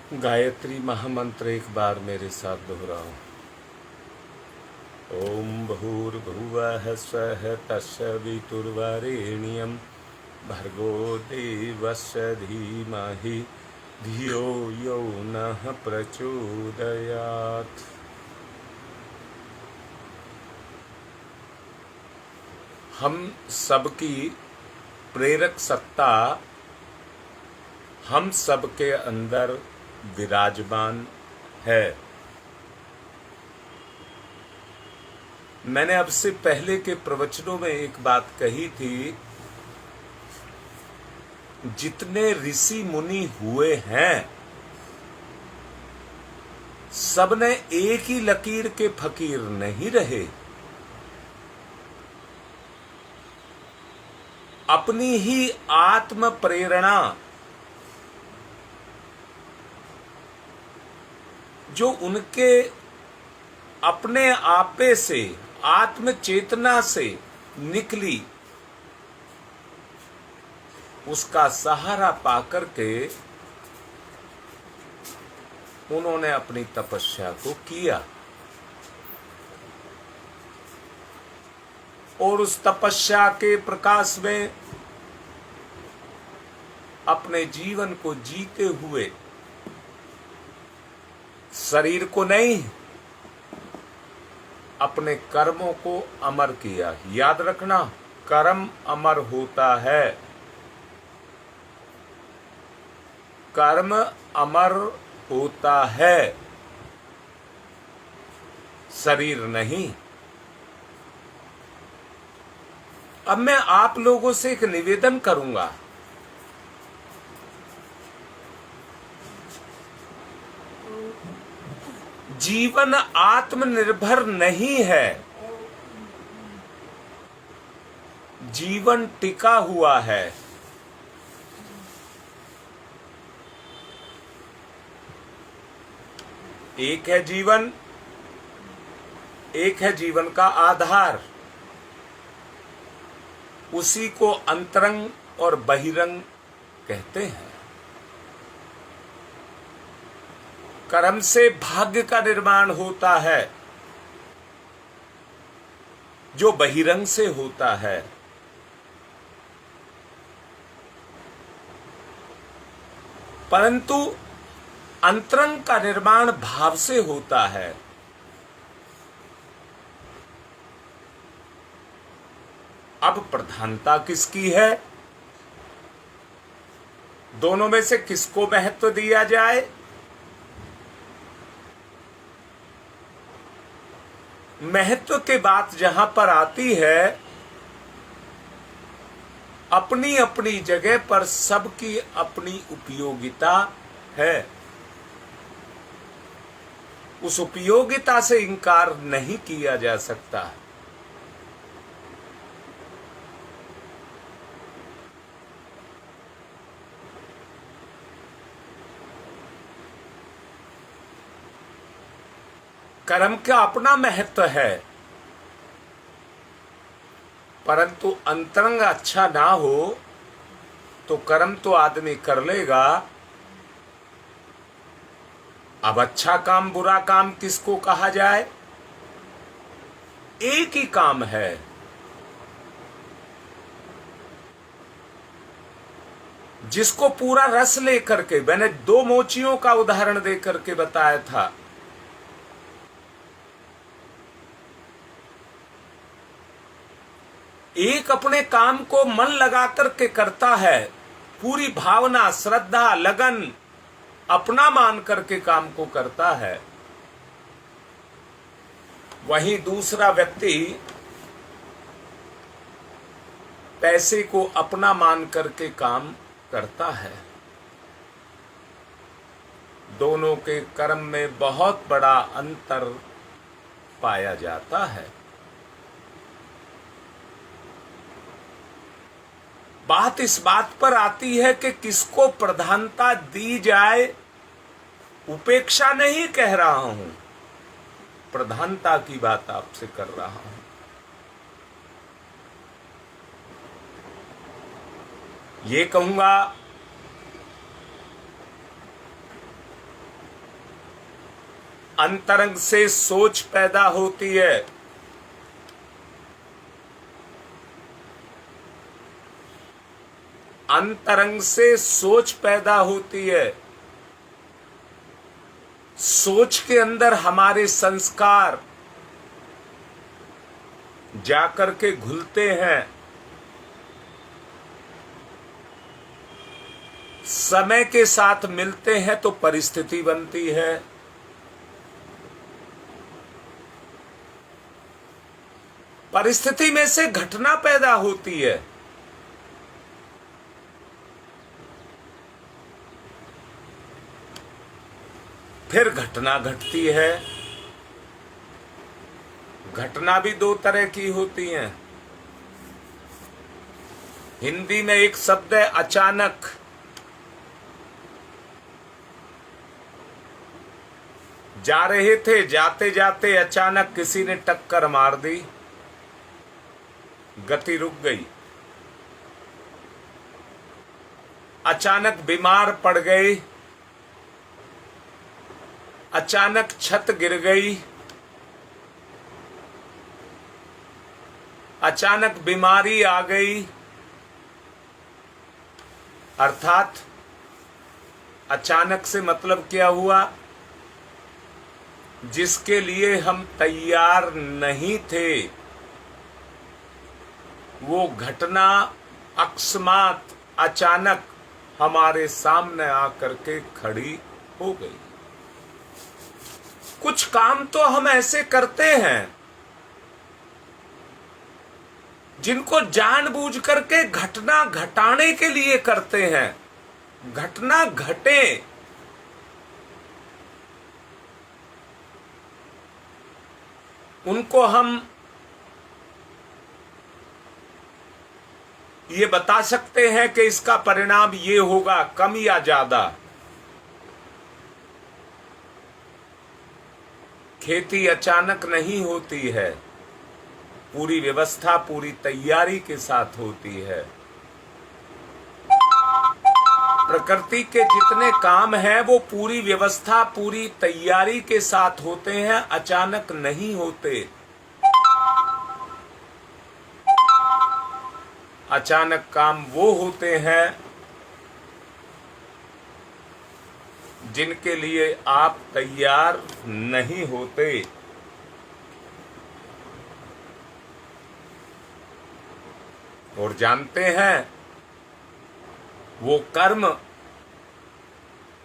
गायत्री महामंत्र एक बार मेरे साथ दोहराओ। ओम भूर्भुवः स्वः तत्सवितुर्वरेण्यं भर्गो देवस्य धीमहि धियो यो नः प्रचोदयात्। हम सबकी प्रेरक सत्ता हम सबके अंदर विराजमान है। मैंने अब से पहले के प्रवचनों में एक बात कही थी, जितने ऋषि मुनि हुए हैं सबने एक ही लकीर के फकीर नहीं रहे। अपनी ही आत्म प्रेरणा जो उनके अपने आपे से आत्म चेतना से निकली, उसका सहारा पाकर के उन्होंने अपनी तपस्या को किया और उस तपस्या के प्रकाश में अपने जीवन को जीते हुए शरीर को नहीं, अपने कर्मों को अमर किया। याद रखना, कर्म अमर होता है, कर्म अमर होता है, शरीर नहीं। अब मैं आप लोगों से एक निवेदन करूंगा, जीवन आत्मनिर्भर नहीं है, जीवन टिका हुआ है। एक है जीवन, एक है जीवन का आधार, उसी को अंतरंग और बहिरंग कहते हैं। कर्म से भाग्य का निर्माण होता है जो बहिरंग से होता है। परंतु अंतरंग का निर्माण भाव से होता है। अब प्रधानता किसकी है? दोनों में से किसको महत्व दिया जाए? महत्व की बात जहां पर आती है, अपनी अपनी जगह पर सबकी अपनी उपयोगिता है। उस उपयोगिता से इनकार नहीं किया जा सकता। कर्म का अपना महत्व है, परंतु अंतरंग अच्छा ना हो तो कर्म तो आदमी कर लेगा। अब अच्छा काम बुरा काम किसको कहा जाए? एक ही काम है। जिसको पूरा रस लेकर के, मैंने 2 मोचियों का उदाहरण देकर के बताया था। एक अपने काम को मन लगा करके करता है, पूरी भावना, श्रद्धा, लगन अपना मान करके काम को करता है। वहीं दूसरा व्यक्ति पैसे को अपना मान करके काम करता है। दोनों के कर्म में बहुत बड़ा अंतर पाया जाता है। बात इस बात पर आती है कि किसको प्रधानता दी जाए। उपेक्षा नहीं कह रहा हूं, प्रधानता की बात आपसे कर रहा हूं। ये कहूंगा अंतरंग से सोच पैदा होती है। अंतरंग से सोच पैदा होती है। सोच के अंदर हमारे संस्कार जाकर के घुलते हैं। समय के साथ मिलते हैं तो परिस्थिति बनती है। परिस्थिति में से घटना पैदा होती है। फिर घटना घटती है। घटना भी दो तरह की होती हैं। हिंदी में एक शब्द है अचानक। जा रहे थे, जाते जाते अचानक किसी ने टक्कर मार दी, गति रुक गई। अचानक बीमार पड़ गए, अचानक छत गिर गई, अचानक बीमारी आ गई। अर्थात अचानक से मतलब क्या हुआ? जिसके लिए हम तैयार नहीं थे वो घटना अकस्मात अचानक हमारे सामने आकर के खड़ी हो गई। कुछ काम तो हम ऐसे करते हैं जिनको जानबूझ करके घटना घटाने के लिए करते हैं। घटना घटे, उनको हम ये बता सकते हैं कि इसका परिणाम ये होगा, कम या ज्यादा। खेती अचानक नहीं होती है, पूरी व्यवस्था पूरी तैयारी के साथ होती है। प्रकृति के जितने काम हैं वो पूरी व्यवस्था पूरी तैयारी के साथ होते हैं, अचानक नहीं होते। अचानक काम वो होते हैं जिनके लिए आप तैयार नहीं होते। और जानते हैं वो कर्म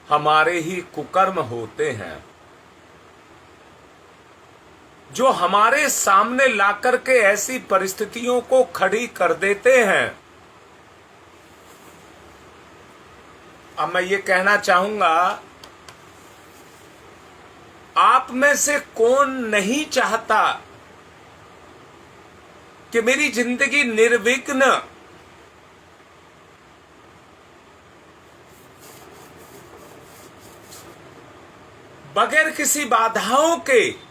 हमारे ही कुकर्म होते हैं जो हमारे सामने लाकर के ऐसी परिस्थितियों को खड़ी कर देते हैं। अब मैं ये कहना चाहूंगा, आप में से कौन नहीं चाहता कि मेरी जिंदगी निर्विघ्न बगैर किसी बाधाओं के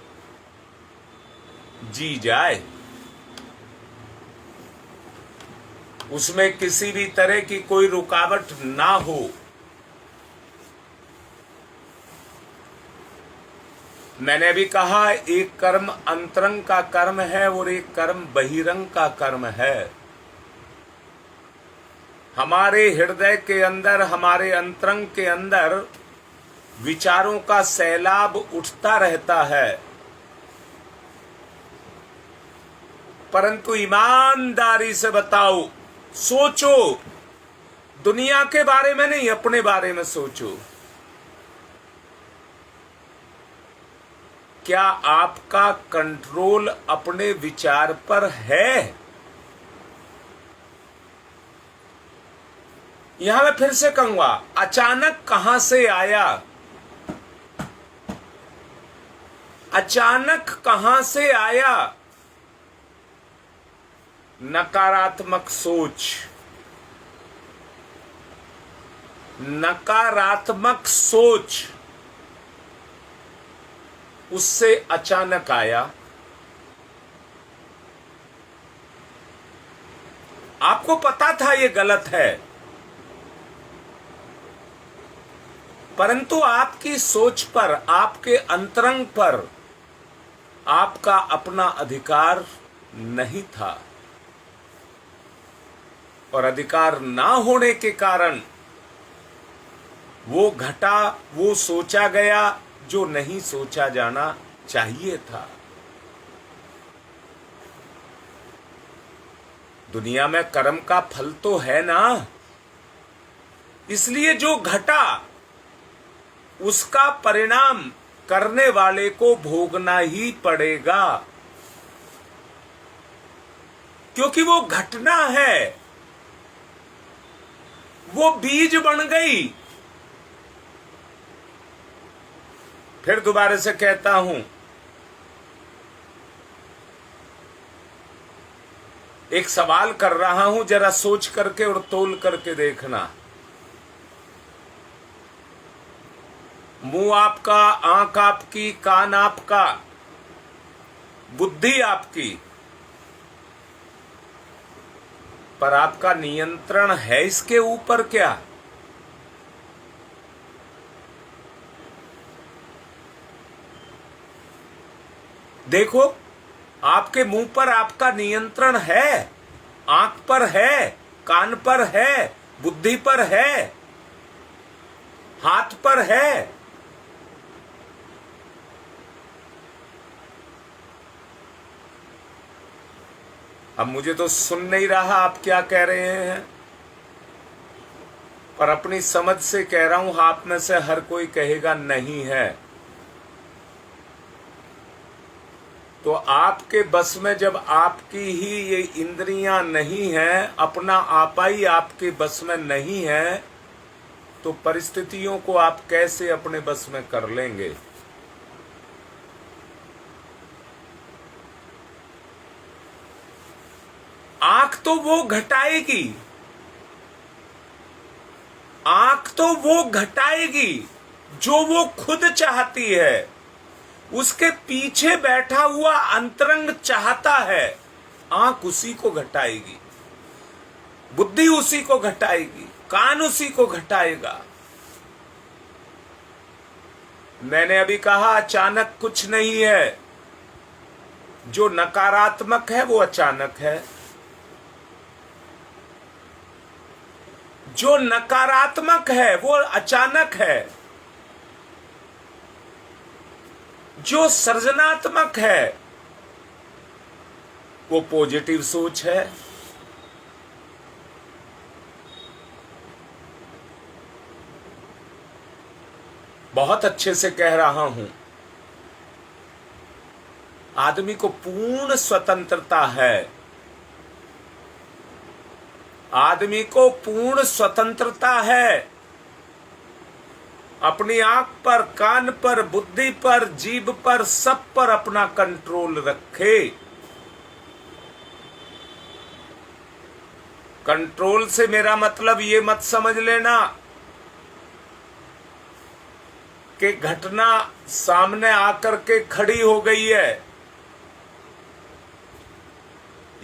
जी जाए, उसमें किसी भी तरह की कोई रुकावट ना हो। मैंने भी कहा, एक कर्म अंतरंग का कर्म है और एक कर्म बहिरंग का कर्म है। हमारे हृदय के अंदर, हमारे अंतरंग के अंदर विचारों का सैलाब उठता रहता है, परंतु ईमानदारी से बताओ, सोचो, दुनिया के बारे में नहीं, अपने बारे में सोचो। क्या आपका कंट्रोल अपने विचार पर है? यहां मैं फिर से कहूंगा, अचानक कहां से आया? अचानक कहां से आया? नकारात्मक सोच, नकारात्मक सोच, उससे अचानक आया। आपको पता था ये गलत है, परंतु आपकी सोच पर, आपके अंतरंग पर आपका अपना अधिकार नहीं था, और अधिकार ना होने के कारण वो घटा, वो सोचा गया जो नहीं सोचा जाना चाहिए था। दुनिया में कर्म का फल तो है ना, इसलिए जो घटा उसका परिणाम करने वाले को भोगना ही पड़ेगा, क्योंकि वो घटना है, वो बीज बन गई। फिर दोबारा से कहता हूं, एक सवाल कर रहा हूं, जरा सोच करके और तोल करके देखना। मुंह आपका, आंख आपकी, कान आपका, बुद्धि आपकी, पर आपका नियंत्रण है इसके ऊपर क्या? देखो, आपके मुंह पर आपका नियंत्रण है, आंख पर है, कान पर है, बुद्धि पर है, हाथ पर है। अब मुझे तो सुन नहीं रहा आप क्या कह रहे हैं, पर अपनी समझ से कह रहा हूं, आप में से हर कोई कहेगा नहीं है। तो आपके बस में जब आपकी ही ये इंद्रियां नहीं हैं, अपना आपा ही आपके बस में नहीं है, तो परिस्थितियों को आप कैसे अपने बस में कर लेंगे? आंख तो वो घटाएगी, आंख तो वो घटाएगी जो वो खुद चाहती है, उसके पीछे बैठा हुआ अंतरंग चाहता है, आंख उसी को घटाएगी, बुद्धि उसी को घटाएगी, कान उसी को घटाएगा। मैंने अभी कहा अचानक कुछ नहीं है, जो नकारात्मक है वो अचानक है, जो नकारात्मक है वो अचानक है, जो सृजनात्मक है वो पॉजिटिव सोच है। बहुत अच्छे से कह रहा हूं, आदमी को पूर्ण स्वतंत्रता है, आदमी को पूर्ण स्वतंत्रता है, अपनी आंख पर, कान पर, बुद्धि पर, जीभ पर, सब पर अपना कंट्रोल रखे। कंट्रोल से मेरा मतलब ये मत समझ लेना कि घटना सामने आकर के खड़ी हो गई है।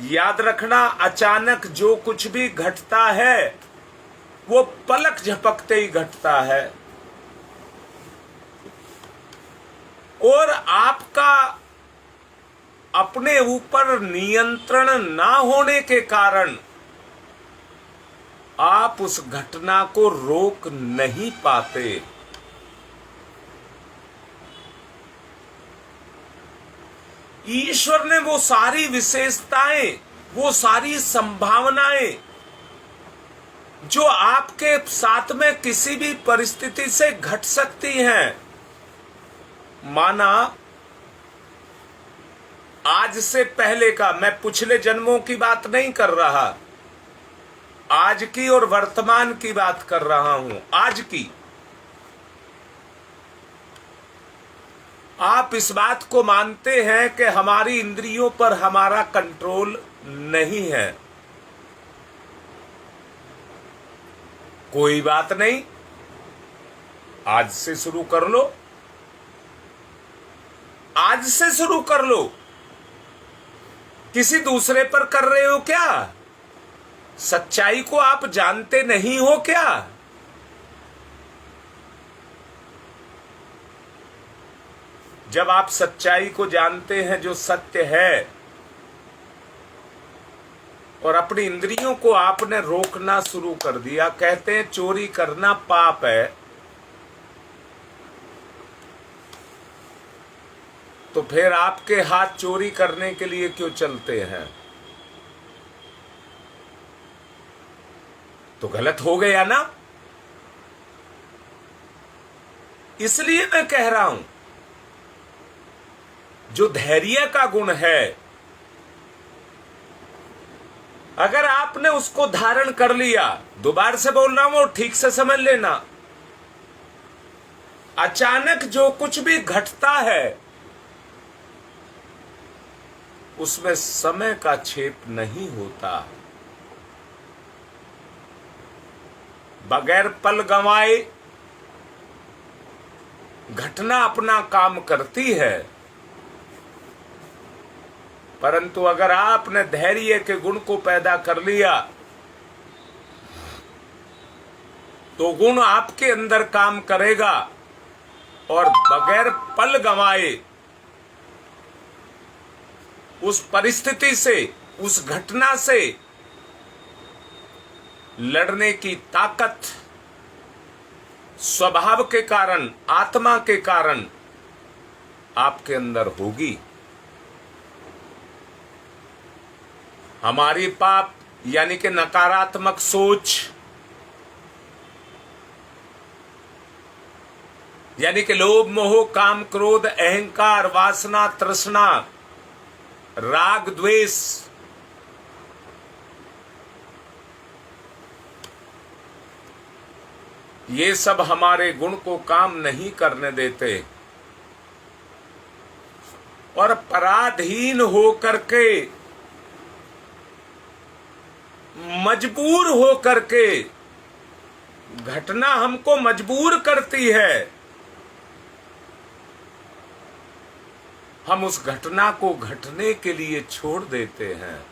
याद रखना, अचानक जो कुछ भी घटता है वो पलक झपकते ही घटता है, और आपका अपने ऊपर नियंत्रण ना होने के कारण आप उस घटना को रोक नहीं पाते। ईश्वर ने वो सारी विशेषताएं, वो सारी संभावनाएं जो आपके साथ में किसी भी परिस्थिति से घट सकती हैं, माना आज से पहले का, मैं पिछले जन्मों की बात नहीं कर रहा, आज की और वर्तमान की बात कर रहा हूं, आज की। आप इस बात को मानते हैं कि हमारी इंद्रियों पर हमारा कंट्रोल नहीं है, कोई बात नहीं, आज से शुरू कर लो, आज से शुरू कर लो। किसी दूसरे पर कर रहे हो क्या? सच्चाई को आप जानते नहीं हो क्या? जब आप सच्चाई को जानते हैं जो सत्य है, और अपनी इंद्रियों को आपने रोकना शुरू कर दिया, कहते हैं चोरी करना पाप है, तो फिर आपके हाथ चोरी करने के लिए क्यों चलते हैं? तो गलत हो गया ना। इसलिए मैं कह रहा हूं, जो धैर्य का गुण है, अगर आपने उसको धारण कर लिया, दोबारा से बोल रहा हूं और ठीक से समझ लेना, अचानक जो कुछ भी घटता है उसमें समय का छेप नहीं होता। बगैर पल गंवाए घटना अपना काम करती है, परंतु अगर आपने धैर्य के गुण को पैदा कर लिया तो गुण आपके अंदर काम करेगा और बगैर पल गंवाए उस परिस्थिति से, उस घटना से लड़ने की ताकत स्वभाव के कारण, आत्मा के कारण आपके अंदर होगी। हमारी पाप यानी कि नकारात्मक सोच, यानी कि लोभ, मोह, काम, क्रोध, अहंकार, वासना, तृष्णा, राग, द्वेष, ये सब हमारे गुण को काम नहीं करने देते और पराधीन होकर के, मजबूर होकर के, घटना हमको मजबूर करती है, हम उस घटना को घटने के लिए छोड़ देते हैं।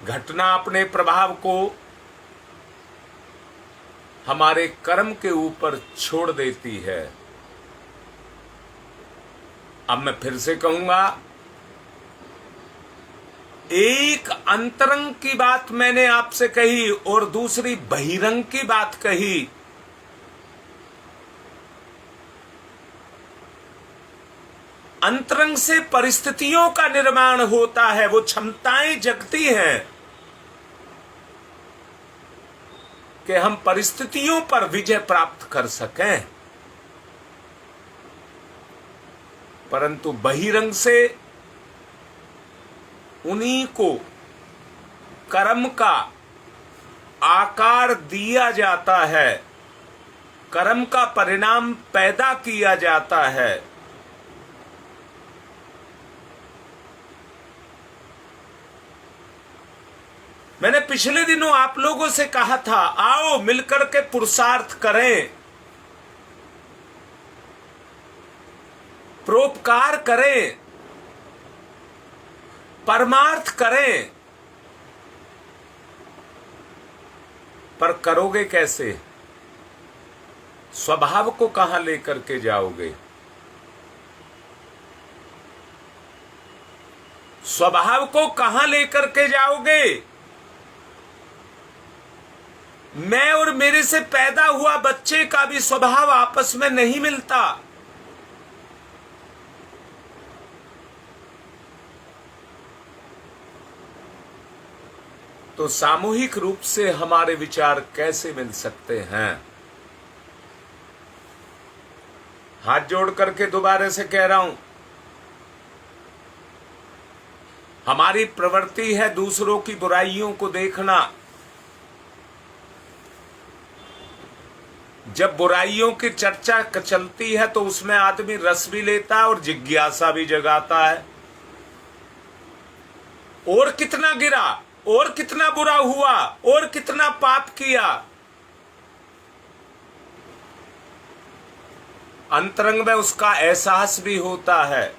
घटना अपने प्रभाव को हमारे कर्म के ऊपर छोड़ देती है। अब मैं फिर से कहूंगा, एक अंतरंग की बात मैंने आपसे कही और दूसरी बहिरंग की बात कही। अंतरंग से परिस्थितियों का निर्माण होता है, वो क्षमताएं जगती हैं कि हम परिस्थितियों पर विजय प्राप्त कर सकें, परंतु बहिरंग से उन्हीं को कर्म का आकार दिया जाता है, कर्म का परिणाम पैदा किया जाता है। मैंने पिछले दिनों आप लोगों से कहा था, आओ मिलकर के पुरुषार्थ करें, परोपकार करें, परमार्थ करें, पर करोगे कैसे? स्वभाव को कहां लेकर के जाओगे? स्वभाव को कहां लेकर के जाओगे? मैं और मेरे से पैदा हुआ बच्चे का भी स्वभाव आपस में नहीं मिलता। तो सामूहिक रूप से हमारे विचार कैसे मिल सकते हैं? हाथ जोड़ करके दोबारा से कह रहा हूं, हमारी प्रवृत्ति है दूसरों की बुराइयों को देखना। जब बुराइयों की चर्चा चलती है तो उसमें आदमी रस भी लेता है और जिज्ञासा भी जगाता है। और कितना गिरा, और कितना बुरा हुआ, और कितना पाप किया। अंतरंग में उसका एहसास भी होता है,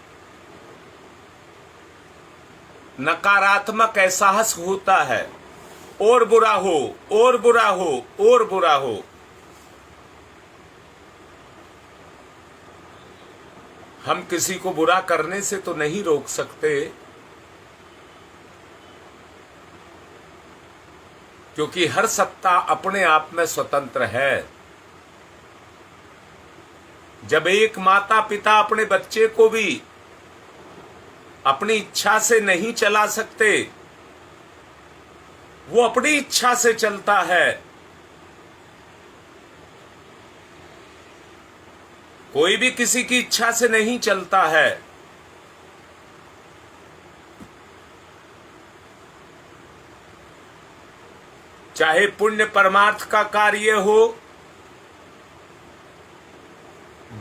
नकारात्मक एहसास होता है, और बुरा हो, और बुरा हो, और बुरा हो। हम किसी को बुरा करने से तो नहीं रोक सकते, क्योंकि हर सत्ता अपने आप में स्वतंत्र है। जब एक माता पिता अपने बच्चे को भी अपनी इच्छा से नहीं चला सकते, वो अपनी इच्छा से चलता है। कोई भी किसी की इच्छा से नहीं चलता है। चाहे पुण्य परमार्थ का कार्य हो,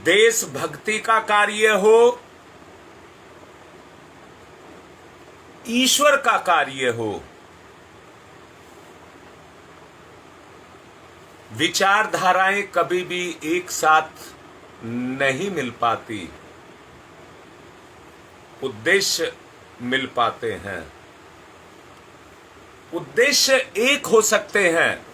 देश भक्ति का कार्य हो, ईश्वर का कार्य हो, विचारधाराएं कभी भी एक साथ नहीं मिल पाती, उद्देश्य मिल पाते हैं। उद्देश्य एक हो सकते हैं,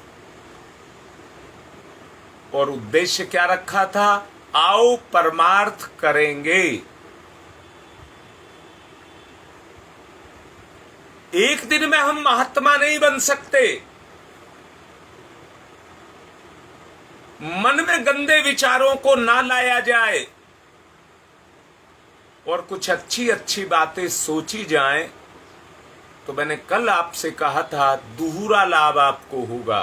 और उद्देश्य क्या रखा था? आओ परमार्थ करेंगे। एक दिन में हम महात्मा नहीं बन सकते। मन में गंदे विचारों को ना लाया जाए और कुछ अच्छी अच्छी बातें सोची जाएं, तो मैंने कल आपसे कहा था दोहरा लाभ आपको होगा।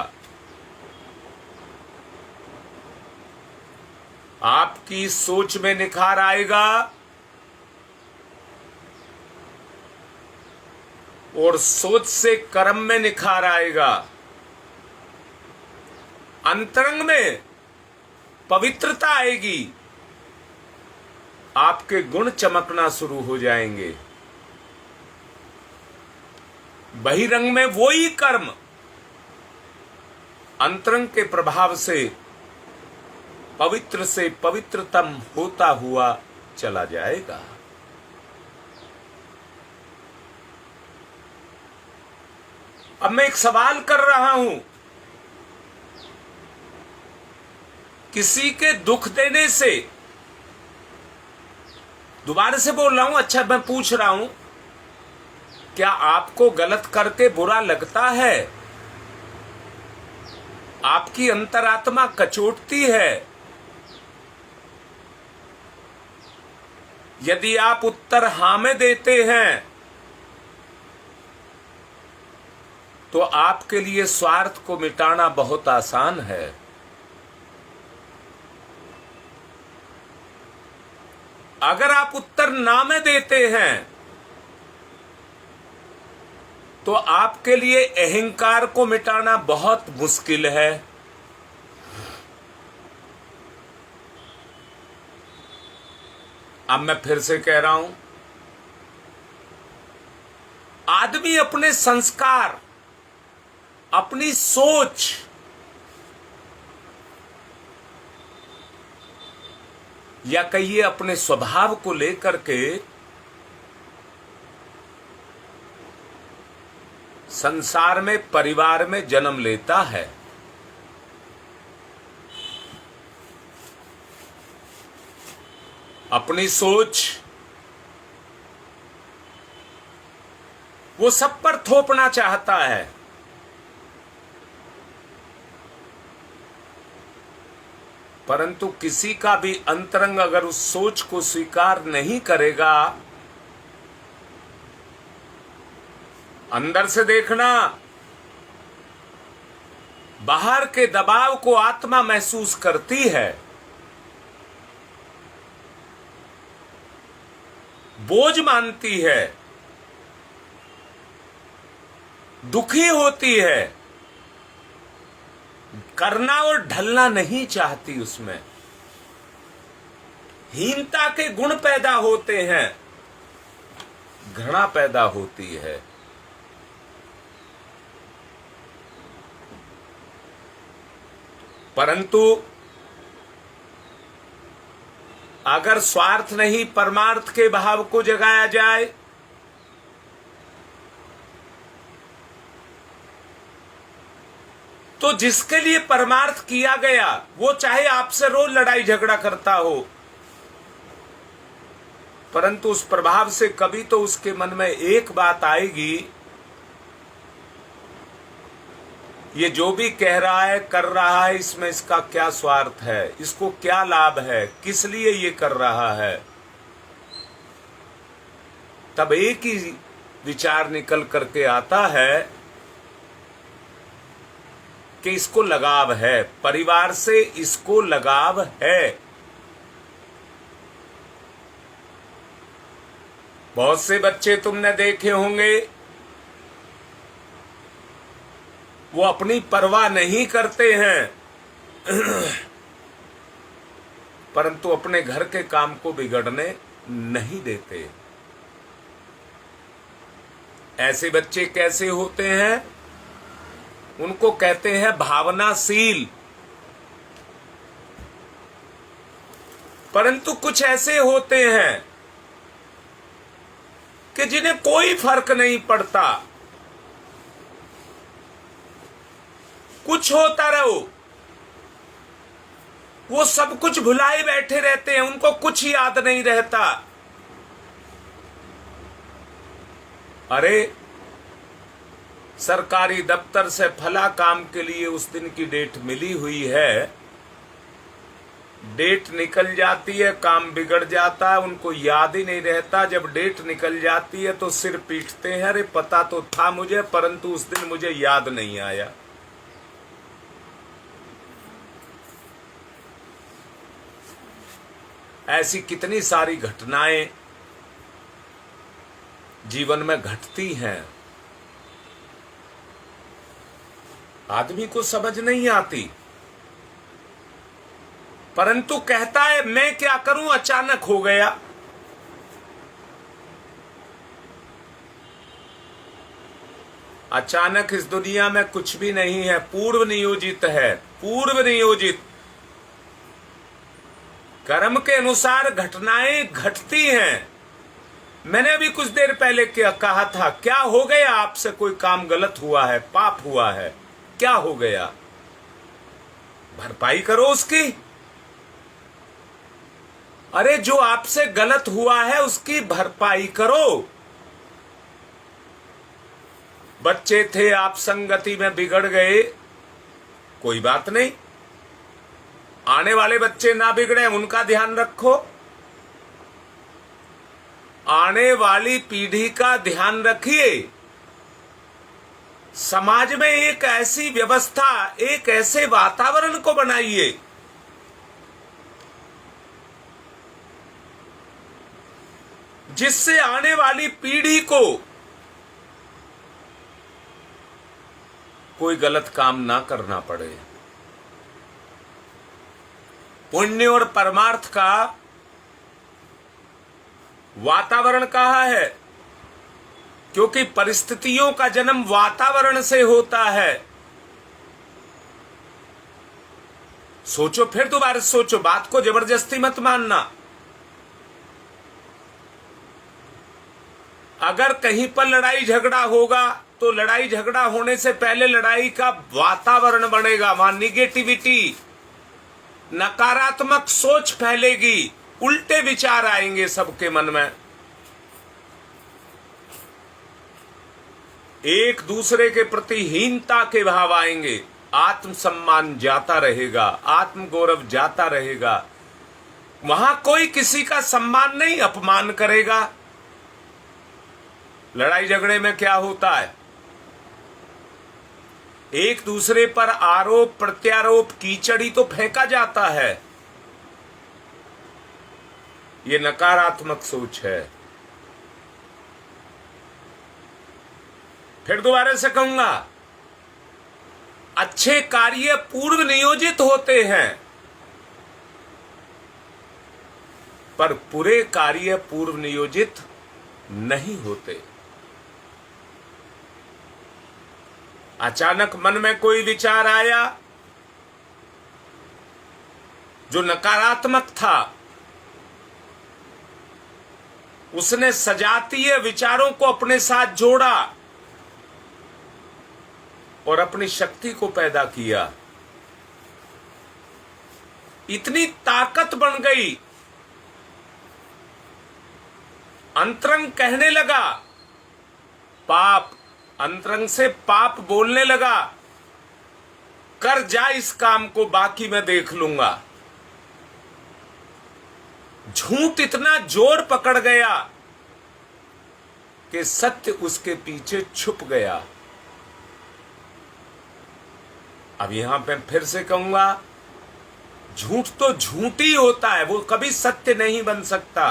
आपकी सोच में निखार आएगा और सोच से कर्म में निखार आएगा। अंतरंग में पवित्रता आएगी, आपके गुण चमकना शुरू हो जाएंगे। बहिरंग में वही कर्म अंतरंग के प्रभाव से पवित्र से पवित्रतम होता हुआ चला जाएगा। अब मैं एक सवाल कर रहा हूं, किसी के दुख देने से, दोबारा से बोल रहा हूं, अच्छा मैं पूछ रहा हूं, क्या आपको गलत करके बुरा लगता है? आपकी अंतरात्मा कचोटती है? यदि आप उत्तर हां में देते हैं, तो आपके लिए स्वार्थ को मिटाना बहुत आसान है। अगर आप उत्तर ना में देते हैं, तो आपके लिए अहंकार को मिटाना बहुत मुश्किल है। अब मैं फिर से कह रहा हूं, आदमी अपने संस्कार, अपनी सोच, या कहिए अपने स्वभाव को लेकर के संसार में, परिवार में जन्म लेता है। अपनी सोच वो सब पर थोपना चाहता है। परंतु किसी का भी अंतरंग अगर उस सोच को स्वीकार नहीं करेगा, अंदर से देखना, बाहर के दबाव को आत्मा महसूस करती है, बोझ मानती है, दुखी होती है, करना और ढलना नहीं चाहती। उसमें हीनता के गुण पैदा होते हैं, घृणा पैदा होती है। परंतु अगर स्वार्थ नहीं, परमार्थ के भाव को जगाया जाए, तो जिसके लिए परमार्थ किया गया, वो चाहे आपसे रोज लड़ाई झगड़ा करता हो, परंतु उस प्रभाव से कभी तो उसके मन में एक बात आएगी, ये जो भी कह रहा है कर रहा है, इसमें इसका क्या स्वार्थ है, इसको क्या लाभ है, किस लिए ये कर रहा है। तब एक ही विचार निकल करके आता है कि इसको लगाव है, परिवार से इसको लगाव है। बहुत से बच्चे तुमने देखे होंगे, वो अपनी परवाह नहीं करते हैं परंतु अपने घर के काम को बिगड़ने नहीं देते। ऐसे बच्चे कैसे होते हैं? उनको कहते हैं भावनाशील। परंतु कुछ ऐसे होते हैं कि जिन्हें कोई फर्क नहीं पड़ता, कुछ होता रहो, वो सब कुछ भुलाए बैठे रहते हैं, उनको कुछ याद नहीं रहता। अरे सरकारी दफ्तर से फला काम के लिए उस दिन की डेट मिली हुई है, डेट निकल जाती है, काम बिगड़ जाता है, उनको याद ही नहीं रहता। जब डेट निकल जाती है तो सिर पीटते हैं, अरे पता तो था मुझे, परंतु उस दिन मुझे याद नहीं आया। ऐसी कितनी सारी घटनाएं जीवन में घटती हैं, आदमी को समझ नहीं आती, परंतु कहता है मैं क्या करूं, अचानक हो गया। अचानक इस दुनिया में कुछ भी नहीं है, पूर्व नियोजित है, पूर्व नियोजित। कर्म के अनुसार घटनाएं घटती हैं। मैंने अभी कुछ देर पहले क्या कहा था, क्या हो गया आपसे? कोई काम गलत हुआ है, पाप हुआ है, क्या हो गया? भरपाई करो उसकी। अरे जो आपसे गलत हुआ है उसकी भरपाई करो। बच्चे थे, आप संगति में बिगड़ गए, कोई बात नहीं, आने वाले बच्चे ना बिगड़े उनका ध्यान रखो, आने वाली पीढ़ी का ध्यान रखिए। समाज में एक ऐसी व्यवस्था, एक ऐसे वातावरण को बनाइए जिससे आने वाली पीढ़ी को कोई गलत काम ना करना पड़े। पुण्य और परमार्थ का वातावरण कहाँ है? क्योंकि परिस्थितियों का जन्म वातावरण से होता है। सोचो, फिर दोबारा सोचो, बात को जबरदस्ती मत मानना। अगर कहीं पर लड़ाई झगड़ा होगा तो लड़ाई झगड़ा होने से पहले लड़ाई का वातावरण बनेगा, वहां निगेटिविटी, नकारात्मक सोच फैलेगी, उल्टे विचार आएंगे सबके मन में, एक दूसरे के प्रति हीनता के भाव आएंगे, आत्मसम्मान जाता रहेगा, आत्मगौरव जाता रहेगा। वहां कोई किसी का सम्मान नहीं, अपमान करेगा। लड़ाई झगड़े में क्या होता है? एक दूसरे पर आरोप प्रत्यारोप, कीचड़ ही तो फेंका जाता है। ये नकारात्मक सोच है। फिर दोबारा से कहूंगा, अच्छे कार्य पूर्व नियोजित होते हैं, पर पूरे कार्य पूर्व नियोजित नहीं होते। अचानक मन में कोई विचार आया जो नकारात्मक था, उसने सजातीय विचारों को अपने साथ जोड़ा और अपनी शक्ति को पैदा किया। इतनी ताकत बन गई अंतरंग कहने लगा पाप, अंतरंग से पाप बोलने लगा, कर जा इस काम को, बाकी मैं देख लूंगा। झूठ इतना जोर पकड़ गया कि सत्य उसके पीछे छुप गया। अब यहां पे फिर से कहूंगा, झूठ तो झूठ ही होता है, वो कभी सत्य नहीं बन सकता,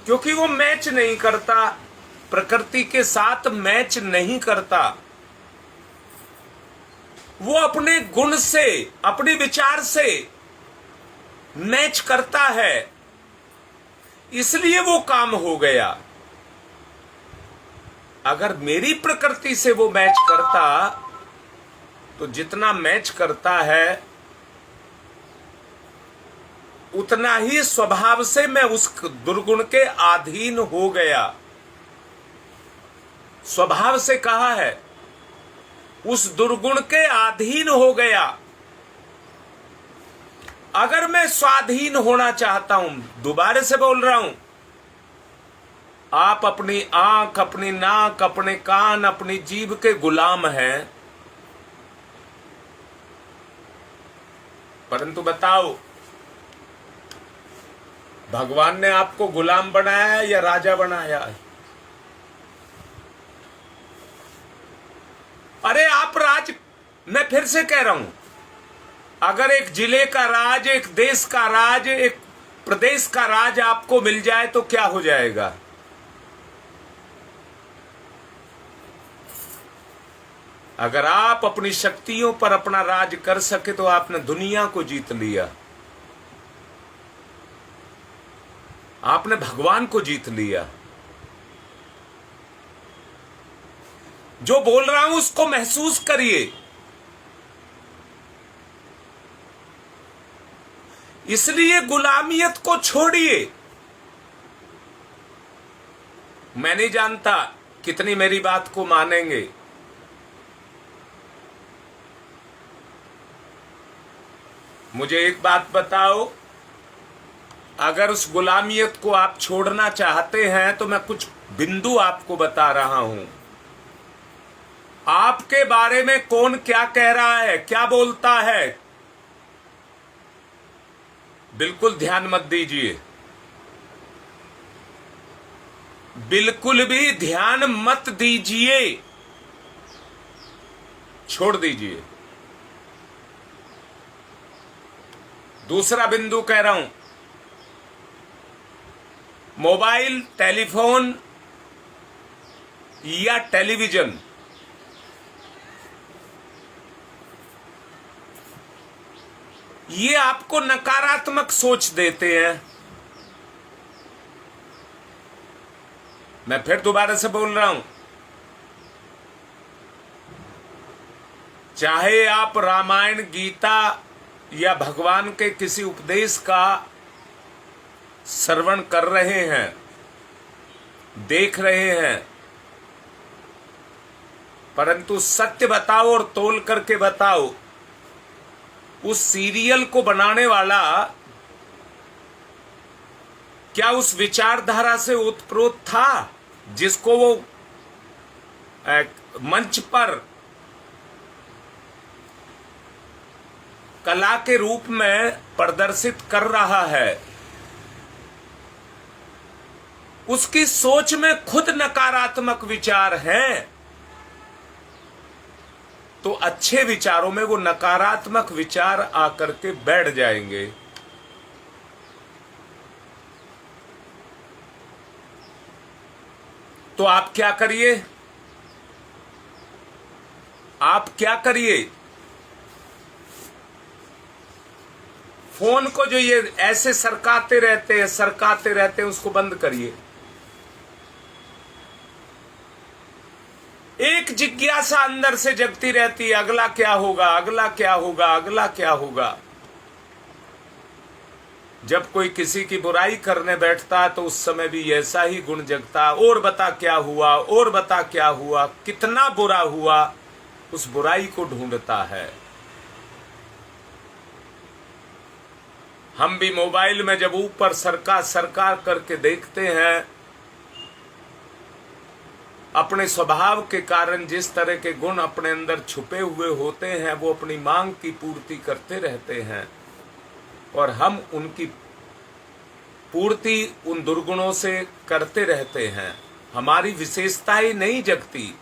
क्योंकि वो मैच नहीं करता, प्रकृति के साथ मैच नहीं करता। वो अपने गुण से, अपने विचार से मैच करता है, इसलिए वो काम हो गया। अगर मेरी प्रकृति से वो मैच करता तो जितना मैच करता है उतना ही स्वभाव से मैं उस दुर्गुण के अधीन हो गया। स्वभाव से कहा है, उस दुर्गुण के अधीन हो गया। अगर मैं स्वाधीन होना चाहता हूं, दोबारा से बोल रहा हूं, आप अपनी आंख, अपनी नाक, अपने कान, अपनी जीभ के गुलाम हैं, परंतु बताओ भगवान ने आपको गुलाम बनाया है या राजा बनाया है? अरे आप मैं फिर से कह रहा हूं, अगर एक जिले का राज, एक देश का राज, एक प्रदेश का राज आपको मिल जाए तो क्या हो जाएगा? अगर आप अपनी शक्तियों पर अपना राज कर सके तो आपने दुनिया को जीत लिया, आपने भगवान को जीत लिया। जो बोल रहा हूं उसको महसूस करिए। इसलिए गुलामियत को छोड़िए। मैं नहीं जानता कितनी मेरी बात को मानेंगे, मुझे एक बात बताओ, अगर उस गुलामियत को आप छोड़ना चाहते हैं तो मैं कुछ बिंदु आपको बता रहा हूं। आपके बारे में कौन क्या कह रहा है, क्या बोलता है, बिल्कुल ध्यान मत दीजिए, बिल्कुल भी ध्यान मत दीजिए, छोड़ दीजिए। दूसरा बिंदु कह रहा हूं, मोबाइल, टेलीफोन या टेलीविजन, ये आपको नकारात्मक सोच देते हैं। मैं फिर दोबारा से बोल रहा हूं, चाहे आप रामायण, गीता या भगवान के किसी उपदेश का श्रवण कर रहे हैं, देख रहे हैं, परंतु सत्य बताओ और तोल करके बताओ, उस सीरियल को बनाने वाला क्या उस विचारधारा से ओतप्रोत था जिसको वो मंच पर कला के रूप में प्रदर्शित कर रहा है? उसकी सोच में खुद नकारात्मक विचार हैं, तो अच्छे विचारों में वो नकारात्मक विचार आकर के बैठ जाएंगे। तो आप क्या करिए, आप क्या करिए, फोन को जो ये ऐसे सरकाते रहते हैं उसको बंद करिए। एक जिज्ञासा अंदर से जगती रहती है, अगला क्या होगा, अगला क्या होगा, अगला क्या होगा। जब कोई किसी की बुराई करने बैठता तो उस समय भी ऐसा ही गुण जगता, और बता क्या हुआ, और बता क्या हुआ, कितना बुरा हुआ, उस बुराई को ढूंढता है। हम भी मोबाइल में जब ऊपर सरकार सरकार करके देखते हैं, अपने स्वभाव के कारण जिस तरह के गुण अपने अंदर छुपे हुए होते हैं, वो अपनी मांग की पूर्ति करते रहते हैं और हम उनकी पूर्ति उन दुर्गुणों से करते रहते हैं। हमारी विशेषताएं नहीं जगती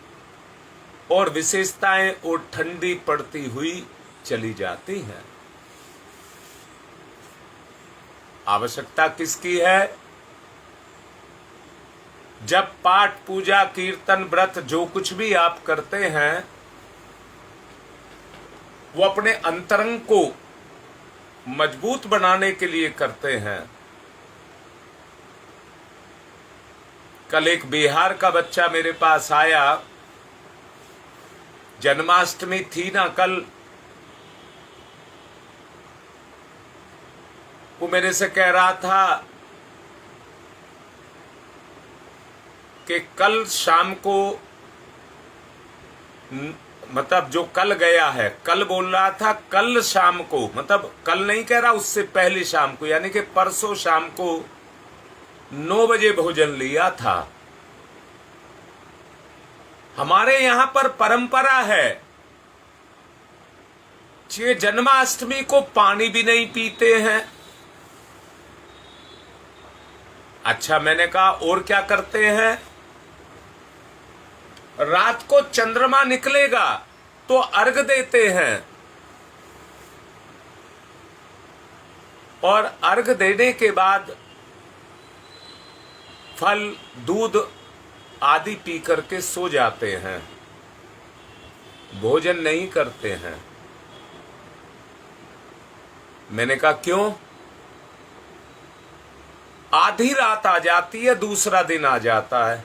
और विशेषताएं और ठंडी पड़ती हुई चली जाती हैं। आवश्यकता किसकी है? जब पाठ पूजा कीर्तन व्रत जो कुछ भी आप करते हैं, वो अपने अंतरंग को मजबूत बनाने के लिए करते हैं। कल एक बिहार का बच्चा मेरे पास आया, जन्माष्टमी थी ना कल, वो मेरे से कह रहा था कि कल शाम को, मतलब जो कल गया है, कल बोल रहा था कल शाम को, मतलब कल नहीं कह रहा, उससे पहले शाम को, यानी कि परसों शाम को 9 बजे भोजन लिया था। हमारे यहां पर परंपरा है, ये जन्माष्टमी को पानी भी नहीं पीते हैं। अच्छा, मैंने कहा और क्या करते हैं? रात को चंद्रमा निकलेगा तो अर्घ देते हैं और अर्घ देने के बाद फल दूध आदि पी करके सो जाते हैं, भोजन नहीं करते हैं। मैंने कहा क्यों? आधी रात आ जाती है, दूसरा दिन आ जाता है,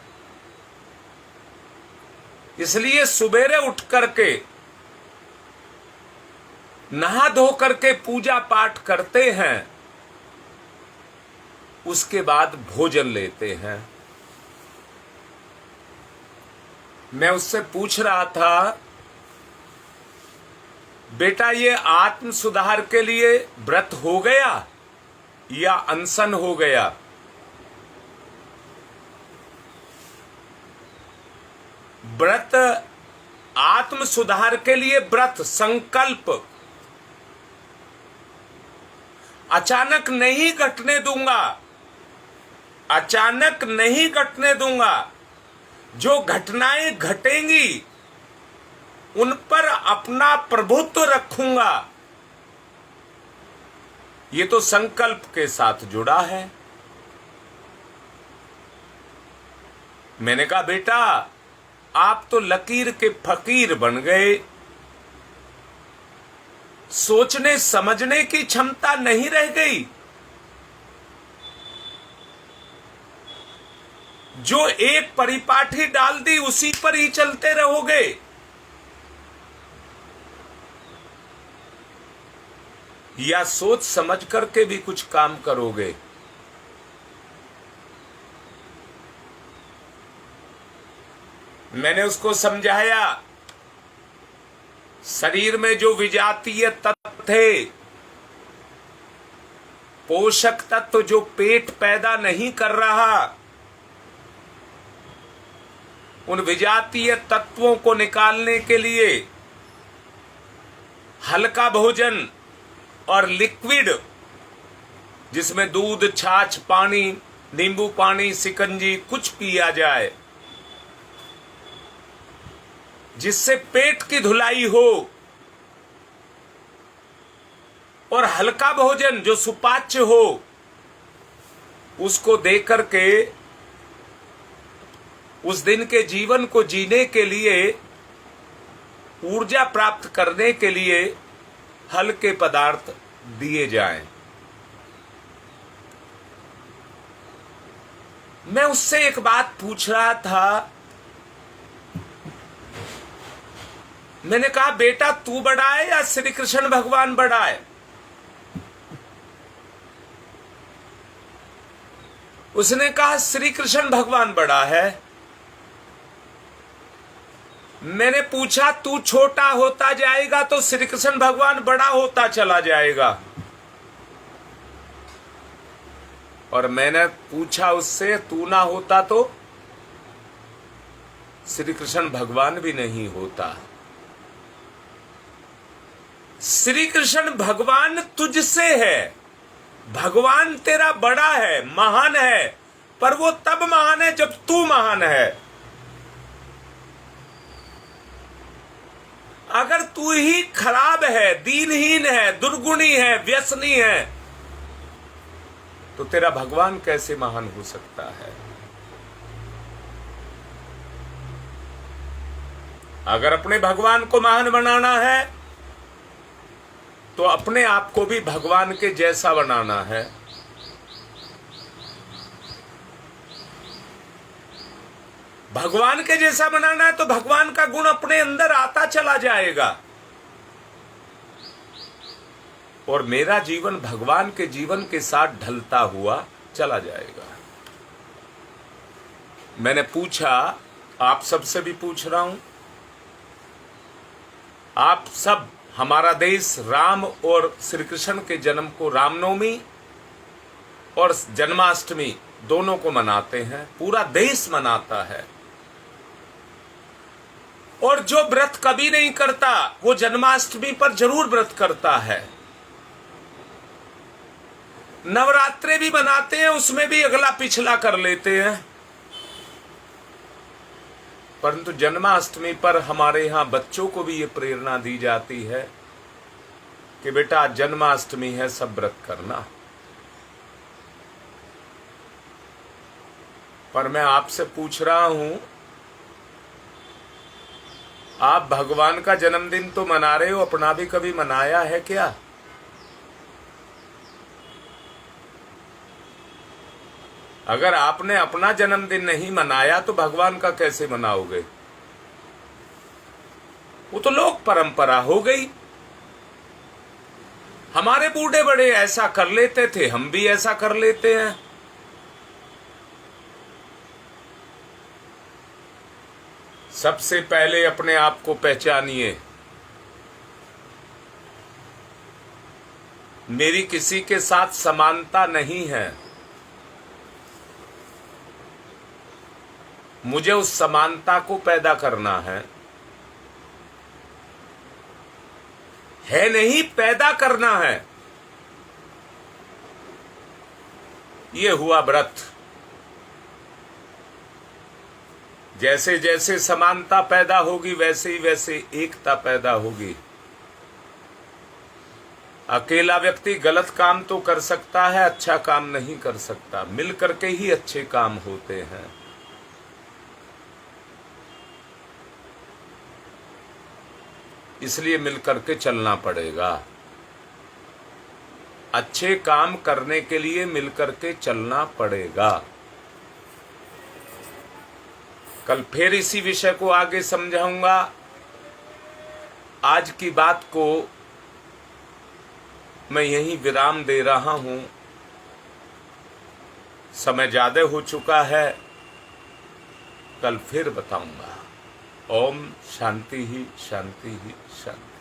इसलिए सुबेरे उठ करके नहा धो करके पूजा पाठ करते हैं, उसके बाद भोजन लेते हैं। मैं उससे पूछ रहा था, बेटा ये आत्म सुधार के लिए व्रत हो गया या अनशन हो गया? व्रत, आत्म सुधार के लिए व्रत, संकल्प अचानक नहीं घटने दूंगा, अचानक नहीं घटने दूंगा। जो घटनाएं घटेंगी उन पर अपना प्रभुत्व रखूंगा, ये तो संकल्प के साथ जुड़ा है। मैंने कहा बेटा आप तो लकीर के फकीर बन गए, सोचने समझने की क्षमता नहीं रह गई। जो एक परिपाठी डाल दी उसी पर ही चलते रहोगे। या सोच समझ करके भी कुछ काम करोगे। मैंने उसको समझाया, शरीर में जो विजातीय तत्व थे, पोषक तत्व जो पेट पैदा नहीं कर रहा, उन विजातीय तत्वों को निकालने के लिए हल्का भोजन और लिक्विड, जिसमें दूध, छाछ, पानी, नींबू पानी, शिकंजी कुछ पिया जाए, जिससे पेट की धुलाई हो, और हल्का भोजन जो सुपाच्य हो, उसको देकर के उस दिन के जीवन को जीने के लिए, ऊर्जा प्राप्त करने के लिए हल्के पदार्थ दिए जाएं। मैं उससे एक बात पूछ रहा था। मैंने कहा बेटा तू बड़ा है या श्री कृष्ण भगवान बड़ा है? उसने कहा श्री कृष्ण भगवान बड़ा है। मैंने पूछा तू छोटा होता जाएगा तो श्री कृष्ण भगवान बड़ा होता चला जाएगा। और मैंने पूछा उससे, तू ना होता तो श्री कृष्ण भगवान भी नहीं होता। श्री कृष्ण भगवान तुझसे है, भगवान तेरा बड़ा है, महान है, पर वो तब महान है जब तू महान है। अगर तू ही खराब है, दीनहीन है, दुर्गुणी है, व्यसनी है, तो तेरा भगवान कैसे महान हो सकता है? अगर अपने भगवान को महान बनाना है तो अपने आप को भी भगवान के जैसा बनाना है। भगवान के जैसा बनाना है तो भगवान का गुण अपने अंदर आता चला जाएगा और मेरा जीवन भगवान के जीवन के साथ ढलता हुआ चला जाएगा। मैंने पूछा, आप सबसे भी पूछ रहा हूं, आप सब, हमारा देश राम और श्री कृष्ण के जन्म को रामनवमी और जन्माष्टमी दोनों को मनाते हैं, पूरा देश मनाता है। और जो व्रत कभी नहीं करता वो जन्माष्टमी पर जरूर व्रत करता है। नवरात्रे भी मनाते हैं, उसमें भी अगला पिछला कर लेते हैं, परंतु जन्माष्टमी पर हमारे यहां बच्चों को भी ये प्रेरणा दी जाती है कि बेटा जन्माष्टमी है, सब व्रत करना। पर मैं आपसे पूछ रहा हूं, आप भगवान का जन्मदिन तो मना रहे हो, अपना भी कभी मनाया है क्या? अगर आपने अपना जन्मदिन नहीं मनाया तो भगवान का कैसे मनाओगे? वो तो लोक परंपरा हो गई। हमारे बूढ़े बड़े ऐसा कर लेते थे, हम भी ऐसा कर लेते हैं। सबसे पहले अपने आप को पहचानिए। मेरी किसी के साथ समानता नहीं है, मुझे उस समानता को पैदा करना है नहीं, पैदा करना है। ये हुआ व्रत। जैसे जैसे समानता पैदा होगी वैसे ही वैसे एकता पैदा होगी। अकेला व्यक्ति गलत काम तो कर सकता है, अच्छा काम नहीं कर सकता। मिल करके ही अच्छे काम होते हैं। इसलिए मिल करके चलना पड़ेगा। अच्छे काम करने के लिए मिल करके चलना पड़ेगा। कल फिर इसी विषय को आगे समझाऊंगा। आज की बात को मैं यहीं विराम दे रहा हूं। समय ज्यादा हो चुका है, कल फिर बताऊंगा। ओम शांति ही शांति ही शांति।